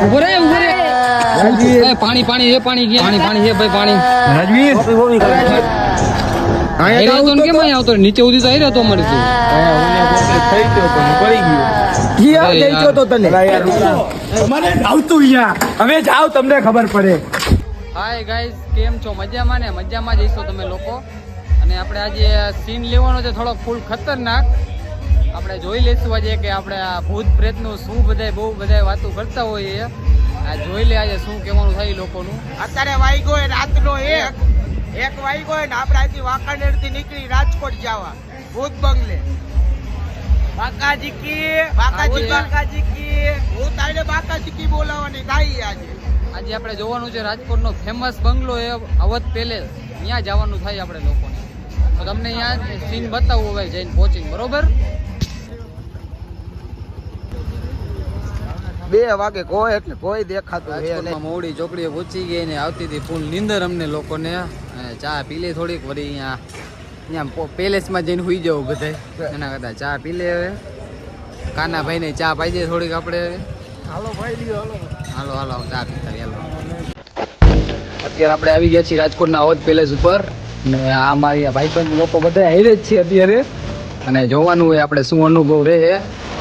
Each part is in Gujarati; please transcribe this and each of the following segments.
ઉભરે પાણી પાણી હે પાણી ગયા પાણી હે ભાઈ પાણી રાજવીર આયા તો કેમ આયા આવતો નીચે ઉધી જાય તો મળે તું થઈ ગયો તો પડી ગયો કી જઈ ગયો તો તને મને આવતું યાર હવે જાવ તમને ખબર પડે. હાય ગાઈસ કેમ છો મજામાં ને મજામાં જઈશો તમે લોકો અને આપણે આજે સીન લેવાનો છે થોડો ફૂલ ખતરનાક. આપણે જોઈ લઈશું આજે કે આપણે આ ભૂત પ્રેતનું શું બધાય બહુ બધાય વાતો કરતા હોઈએ. આ જોઈ લે આજે શું કહેવાનું થાય લોકોનું. અત્યારે વાગ્યો રાતનો 1 વાગ્યો ને આપણે અહીંથી વાંકાનેર થી નીકળી રાજકોટ જવા ભૂત બંગલે. બાકાજી કી ભૂત આઈને બાકાજી કી બોલાવવાની ગાઈ આજે આપણે જોવાનું છે રાજકોટનો ફેમસ બંગલો એ અવધ પેલેસ. ત્યાં જવાનું થાય આપણે લોકોને તો તમને અહીંયા સીન બતાવવું હોય જઈને પહોંચીને બરોબર. 2 વાગે કોઈ એટલે કોઈ દેખાતું રાજકોટમાં મોડી ચોકડીએ પહોંચી ગઈ ને આવતી હતી ફૂલ નીંદર અમને લોકોને. ચા પી લે થોડીક વળી અહીંયા પેલેસમાં જઈને સુઈ જવું બધાય એના કરતાં ચા પી લે. હવે કાનાભાઈને ચા પાઈ જાય થોડીક આપણે. હાલો હાલો ચા પીતા હાલો. અત્યારે આપણે આવી ગયા છીએ રાજકોટના અવધ પેલેસ ઉપર ને આ મારી ભાઈબંધ લોકો બધા હારે જ છે અત્યારે અને જોવાનું હોય આપણે શું અનુભવ રહે.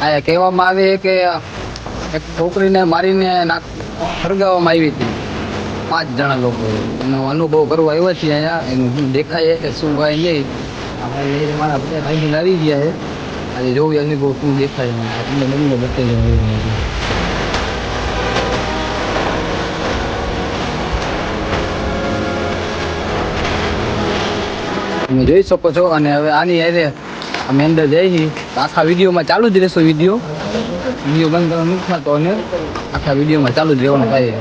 આ કહેવામાં આવે કે એક છોકરીને મારીને ફરગાવવામાં આવી હતી 5 જણા લોકો. એનો અનુભવ કરવા આવ્યો છે અહીંયા. એનું શું દેખાય કે શું ભાઈ નહીં આપણે મારા બધા ભાઈ આવી ગયા છે. આજે જોવું અનુભવ શું દેખાય તમને બંને બતાવી તમે જોઈ શકો છો. અને હવે આની હારે અમે અંદર જઈએ આખા વિડીયોમાં ચાલુ જ રહેશો. વિડીયો બંધ કરવાનું નથી થતો અને આખા વિડીયોમાં ચાલુ જ રહેવાનું થાય.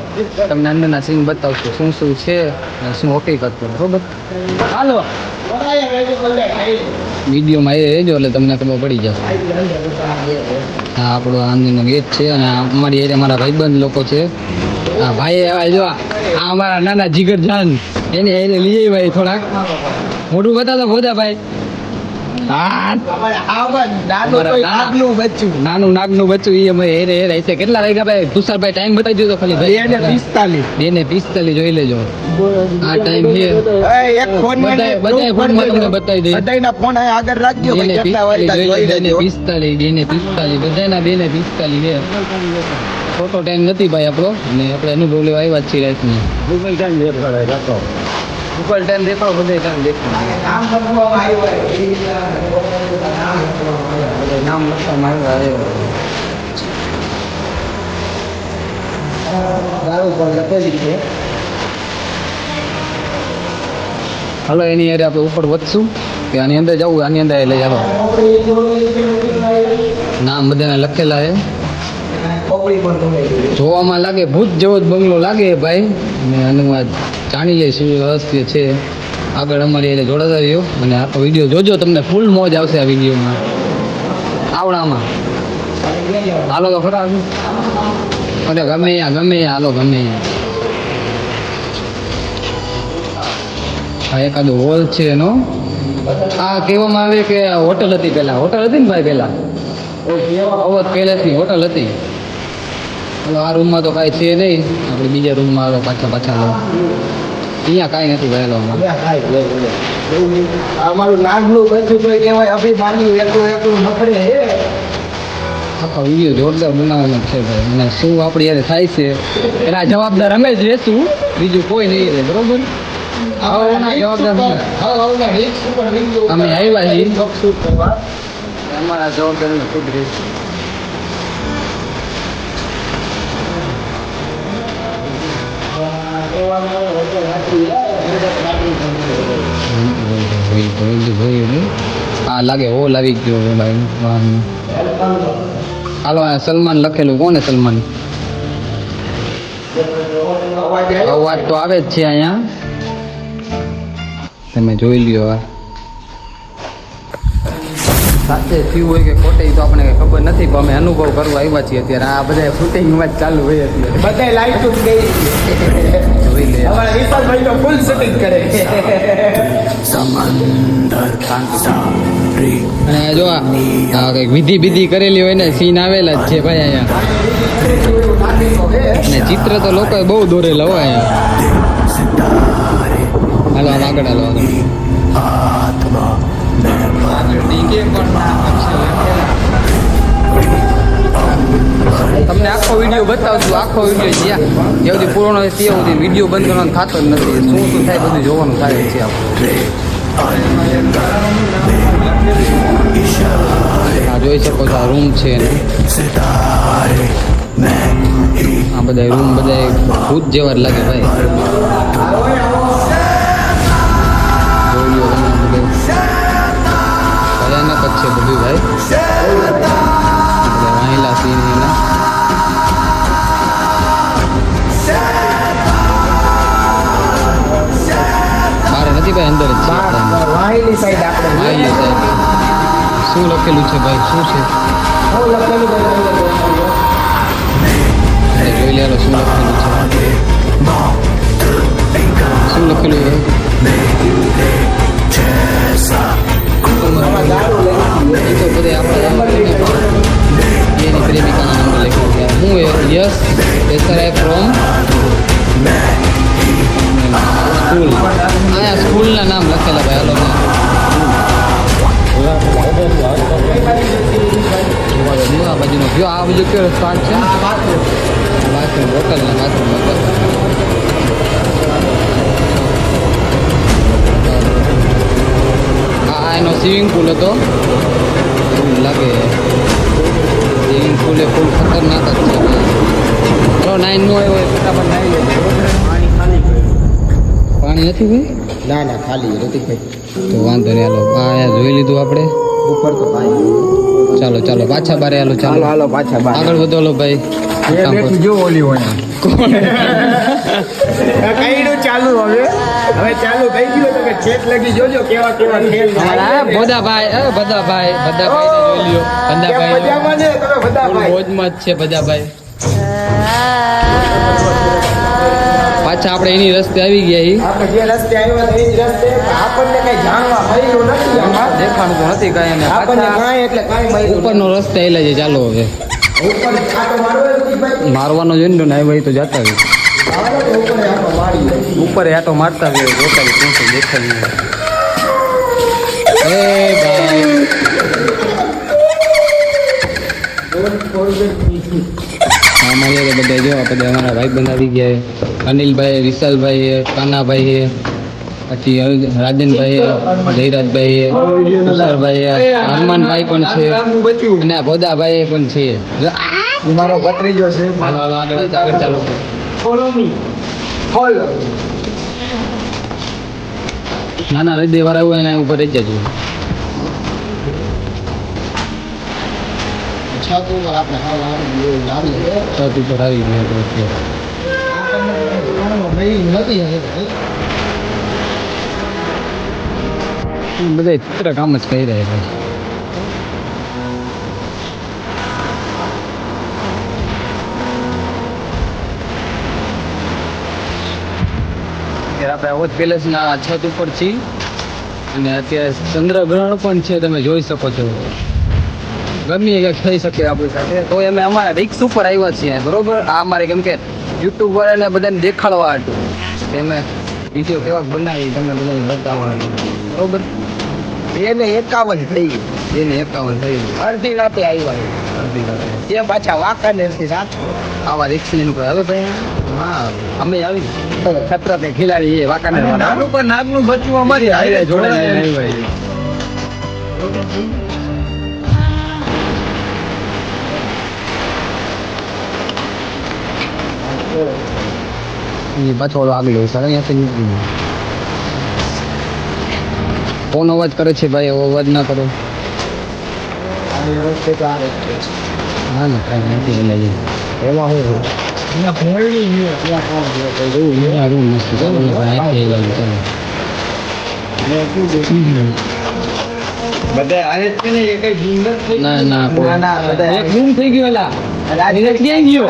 તમને અંદરના સીન બતાવશું શું શું છે અને શું હકીકત બરોબર. હાલો વિડીયોમાં એ રહેજો એટલે તમને ખબર પડી જશે. હા આપણો આંદીનો ગેટ છે અને અમારી એરિયા મારા ભાઈબંધ લોકો છે. હા ભાઈ આવ્યા જો આ અમારા નાના જીગર જાન એને એને લઈ આવ્યા થોડાક મોટું બતાવો ખોદા ભાઈ. નાનું નાગનું બચ્ચું એ અમે હેરે હેરે છે. કેટલા વાગ્યા ભાઈ તુષારભાઈ ટાઈમ બતાવી દીધો ખાલી 2:45 જોઈ લેજો. આ ટાઈમ છે બધા ફોનમાં તમને બતાવી દઈએ. બધાના ફોન આગળ રાખજો ભાઈ કેટલા વાગ્યા 2:45 બધાના 2:45 છે. ખોટો ટાઈમ નથી ભાઈ આપણો અને આપણે અનુભવ લેવા આવ્યા છીએ રાતનો. ગૂગલ ટાઈમ દેખાડો ગૂગલ ટાઈમ દેખાડો બધા ટાઈમ દેખાડો નામ લખવામાં આવ્યું. હાલો એની યારે આપણે ઉપર વધશું કે આની અંદર જવું આની અંદર લઈ જાવ. નામ બધાને લખેલા છે. જોવામાં લાગે ભૂત જેવો જ બંગલો લાગે ભાઈ. અને આનું જાણી લઈએ શું રહસ્ય છે. આગળ અમારી એટલે જોડાતા રહ્યો અને આખો વિડીયો જોજો તમને ફૂલ મોજ આવશે આ વિડીયોમાં આવડામાં. હાલો તો ખરા અરે ગમે હાલો ગમે આ એકાદો હોલ છે એનો. આ કહેવામાં આવે કે હોટલ હતી પહેલા. હોટલ હતી ને ભાઈ પહેલા અવધ પેલેસની હોટલ હતી. આ રૂમમાં તો કાંઈ છે નહીં. આપણે બીજા રૂમમાં આવો પાછા લો. અહીંયા કાંઈ નથી ભાઈ. અમારું નાગનું બચ્ચું કોઈ કહેવાય અભિમાન્યુ એકલું નફરે હે. આખો વિડીયો જોરદાર બનાવવાનો છે ભાઈ. અને શું આપણી યારે થાય છે એના જવાબદાર અમે જ રહેશું, બીજું કોઈ નહીં રહે બરોબર. અમે આવ્યા છીએ અમારા જવાબદાર ખુદ રહેશું. હા લાગે હોલ આવી ગયો ભાઈ. હાલો સલમાન લખેલું કોને સલમાન અવાજ તો આવે જ છે અહીંયા. તમે જોઈ લ્યો. સાચે થયું હોય કે ખોટે તો આપણે ખબર નથી પણ અમે અનુભવ કરવા આવ્યા છીએ અત્યારે. આ બધા શૂટિંગમાં જ ચાલુ હોય અત્યારે. બધા લાઈટ ગઈ જોઈ લે અમારા વિશાલભાઈ તો ફૂલ શૂટિંગ કરે. અને જો આ કંઈક વિધિ કરેલી હોય ને સીન આવેલા જ છે ભાઈ અહીંયા. અને ચિત્ર તો લોકોએ બહુ દોરેલા હોય અહીંયા. હાલો આમ આગળ હાલો આગળ. તમને આખો વિડીયો બતાવશું, આખો વિડીયો જ્યાં સુધી પૂરો હોય ત્યાં સુધી વિડીયો બંધ કરવાનો થતો જ નથી. શું શું થાય બધું જોવાનું થાય છે આપણે. આ જોઈ શકો છો, આ રૂમ છે આ બધા રૂમ બધા ભૂત જેવા જ લાગે ભાઈ. ભયાનક જ છે બધું ભાઈ. વાહિલા સીન એના બહાર નથી ભાઈ, અંદર જ છે. વાહિલી સાઈડ આપણે વાહિલી સાઈડ. શું લખેલું છે ભાઈ, શું છે જોઈ લે. શું લખેલું છે, શું લખેલું છે? એ તો બધે આપણે એની પ્રેમિકાના નંબર લખ્યું છે. હું યસ એસઆરઆઈ ફ્રોમ સ્કૂલ. અહીંયા સ્કૂલના નામ લખેલા ભાઈ. હાલો આ બાજુનો જો આ બાજુ કયો સ્પાર્ટ છે, બાથરૂમ હોટલના બાથરૂમ આ એનો સ્વિમિંગ પુલ હતો એવું લાગે. સ્વિમિંગ પુલ એ ફૂલ ખતરનાક જ છે. ચલો 9 નો આવ્યો હોય ફટાફટ નાઈ લે. પાણી નથી ભાઈ? ના ના ખાલી રતિકભાઈ. તો વાંધો નહીં. હાલો આ જોઈ લીધું આપણે ઉપર તો પાણી. ચાલો ચાલો પાછા બારે હાલો. ચાલો હાલો પાછા બાર આગળ વધો લો ભાઈ. જો ઓલી હોય કઈનું ચાલુ હવે ચાલુ થઈ ગયું તો કે ચેક લગી જોજો કેવા કેવા ખેલ ભદાભાઈ ભદાભાઈ ભદાભાઈ જોઈ લ્યો. મજામાં છે તમે બધાભાઈ મોજમાં જ છે ભદાભાઈ. પાછા આપણે એની રસ્તે આવી ગયા. આપણે જે રસ્તે આવ્યા હતા એ જ રસ્તે આપણને કઈ જાણવા મળ્યું નથી આમાં. દેખાણું તો નથી કાંઈ ને આપણને કાંઈ એટલે કાંઈ મળ્યું ઉપરનો રસ્તે આવેલા છે. ચાલો હવે ઉપર છાંટો મારવો રતિકભાઈ. મારવાનો જોઈને ને ના ભાઈ તો જતા હોય. આવે તો ઉપર આટો મારી ઉપર આટો મારતા હોય જોતા હોય શું દેખાય નહીં. એ ભાઈ અમારે તો બધા જો બધા અમારા ભાઈ બંધ આવી ગયા. અનિલભાઈ, વિશાલભાઈ, કાનાભાઈ, પછી રાજનભાઈ, જયરાજભાઈ, તુષારભાઈ, હનુમાનભાઈ પણ છે અને ભોદાભાઈ પણ છે. મારો ભત્રીજો છે. આગળ ચાલો. ના ના હૃદય વાળા હોય એના ઉપર રહી જજો. છત ઉપર આવી બધા ચિત્ર કામ જ કહી રહ્યા ભાઈ. આપણે ઓજ પેલેસના છત ઉપર છીએ અને અત્યારે ચંદ્રગ્રહણ પણ છે, તમે જોઈ શકો છો. ગમે કંઈક થઈ શકે આપણી સાથે. તો અમે અમારા રિક્સ ઉપર આવ્યા છીએ બરોબર. આ અમારે કેમ કે યુટ્યુબ વાળાને બધાને દેખાડવા હતું અમે વિડીયો કેવા બનાવી તમને બધાને બતાવવાનું બરોબર. એને 51 થઈ ગઈ. એને 51 થઈ ગયું. અડધી રાતે આવ્યા અડધી રાતે. એ પાછા વાંકાનેર થી રાત આવા રિક્સ લઈને હવે ભાઈ હા અમે આવી ખતરા તે ખિલાડી એ વાંકાનેર નાનું પર નાગનું બચ્ચું અમારી હારે જોડાય. પાછો ઓલો આગળ સર અહીંયાથી ફોન અવાજ કરે છે ભાઈ. એવો અવાજ ના કરો. હા ને કાંઈ નથી લઈ એમાં હું રૂમ મસ્ત ના ના બધા રૂમ થઈ ગયો એલા ક્યાં ગયો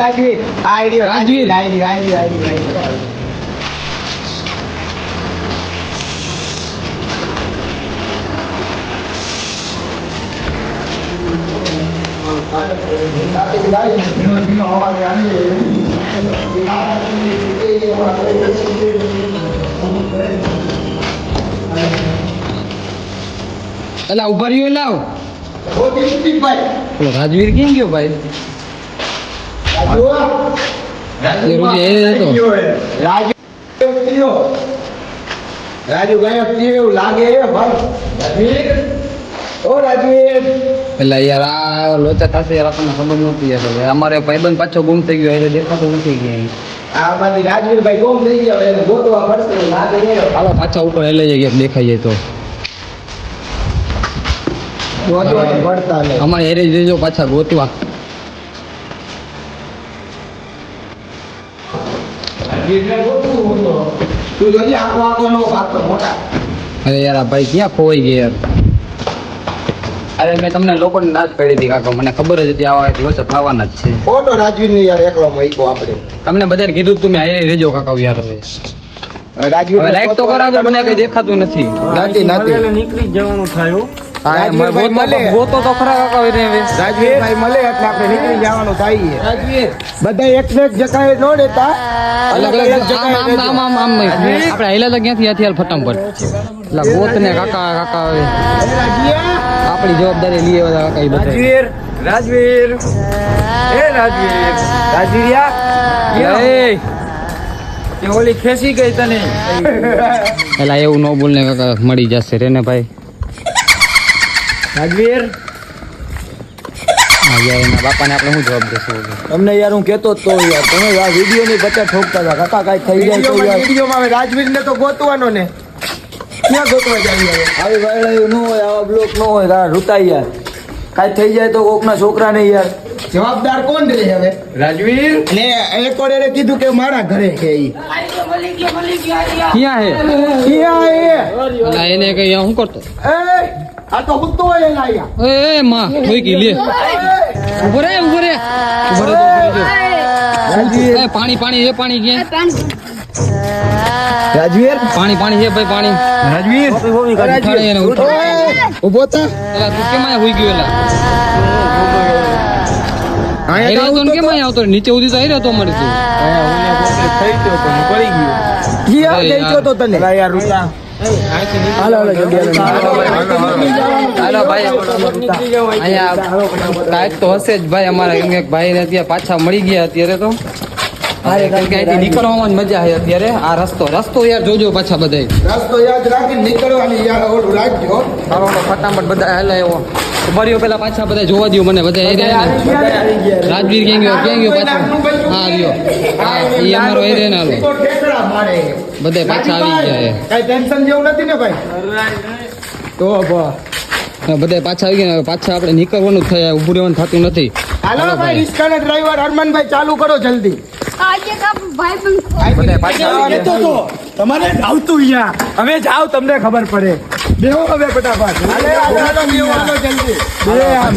એલા ઉભા રહ્યો લાવ ઓ દીપકભાઈ પેલો રાજવીર ક્યાં ગયો ભાઈ એ રોજે એ હતો રાજુ ગાયબ થયો એવું લાગે છે ભાઈ રાજવીર ઓ રાજવીર પેલા યાર આ લોચા થશે યાર આપણને ખબર નહોતી યાર હવે અમારે ભાઈબંધ પાછો ગુમ થઈ ગયો એટલે દેખાતો નથી ગયા આ મારી રાજવીરભાઈ કોમ થઈ ગયો એને ગોતવા પડશે એવું લાગે છે હાલો પાછા ઉપર હેલે જાય ક્યાંક દેખાઈ જાય તો ગોતવા પડતા નહીં અમારે હેરે જ રહેજો પાછા ગોતવા તું જોજે આખો નો ભાગ મોટા અરે યાર આ ભાઈ ક્યાં ખોવાઈ ગયા યાર અરે મેં તમને લોકોને ના જ કરી હતી કાકા મને ખબર જ હતી આવા લોચા થવાના જ છે ફોટો રાજવીર ને યાર એકલો મૂક્યો આપણે તમને બધાને કીધું તું મેં હેરે રહેજો કાકા યાર હવે રાજવીર હવે લાઈક તો કરાવજો મને કઈ દેખાતું નથી નાતી નીકળી જવાનું થયું રાજવીરભાઈ મળે. ગોતો તો ખરા કાકા હવે રાજવીરભાઈ મળે એટલે આપણે નીકળી જવાનું થાય બધા એક ને એક જગ્યાએ ન રહેતા અલગ અલગ જગ્યાએ રહેજો. આપણે હેલા ક્યાંથી આથી હાલ ફટાફટ એટલે ગોત ને કાકા કાકા હવે અરે રાજવીર આપણી જવાબદારી લઈએ બધા કાકા એ બધા રાજવીર એ રાજવીર રાજવીરિયા એ ઓલી ખેસી ગઈ તને એલા એવું ન બોલ ને કાકા મળી જશે રે ને ભાઈ રાજવીર હા યાર એના બાપાને આપણે શું જવાબ દેશું તમને યાર હું કેતો જ તો યાર તમે આ વિડીયો ની બચા ઠોકતા હતા કાકા કાંઈ થઈ જાય તો યાર વિડીયોમાં હવે રાજવીર ને તો ગોતવાનો ને ક્યાં ગોતવા જાવી હવે આવી વાયડા ન હોય આવા બ્લોક ન હોય તારા રૂતાઈ યાર કાંઈ થઈ જાય તો કોકના છોકરા ને યાર જવાબદાર કોણ રહે હવે રાજવીર ને એક ઓડે કીધું કે મારા ઘરે છે ઈ ક્યાં હે ક્યાં એ એલા એને કઈ શું કરતો એ આ તો હુતો હોય એલા અહીંયા એ માં ઠોકી લે ઉભો રે તો ઉભરી ગયો એ પાણી પાણી એ પાણી ક્યાં રાજવીર પાણી પાણી છે ભાઈ પાણી રાજવીર ઉઠાડે એને ઉઠાડે ઉભો થા એલા તું કેમ આયા હોઈ ગયો એલા અહીંયા તો કેમ આયા આવતો નીચે ઉધી તો આવી રહ્યો તો મળી તું થઈ ગયો તો હું પડી ગયો ક્યાં એ જઈ ગયો તો તને અલા યાર રૂતા હાલો હાલો જલ્દી હાલો ભાઈ અહીંયા કાંઈક તો હશે જ ભાઈ અમારા કેમ કે ભાઈ ને ત્યાં પાછા મળી ગયા અત્યારે તો કેમ કે અહીંથી નીકળવામાં જ મજા આવે અત્યારે આ રસ્તો યાર જોજો પાછા બધા રસ્તો યાદ રાખીને નીકળવાની યાર ઓલું રાખજો હાલો ફટાફટ બધા હાલે એવો બરીઓ પેલા પાછા બધા જોવા દો મને બધા એ રહ્યા ને રાજવીર ક્યાં ગયો પાછો હા રહ્યો હા એ અમારો એ રહે ને હાલો તો ઠેકડા મારે બધા પાછા આવી ગયા કઈ ટેન્શન જેવું નથી ને ભાઈ તો બધા પાછા આવી ગયા પાછા આપણે નીકળવાનું જ થાય ઊભું રહેવાનું થતું નથી હાલો ભાઈ રિસ્કાના ડ્રાઈવર હરમનભાઈ ચાલુ કરો જલ્દી આજે કા ભાઈ પણ બધા પાછા આવી ગયા તમારે આવતું યાર અમે જાવ તમને ખબર પડે બેહો હવે ફટાફટ હાલો જલ્દી બે આમ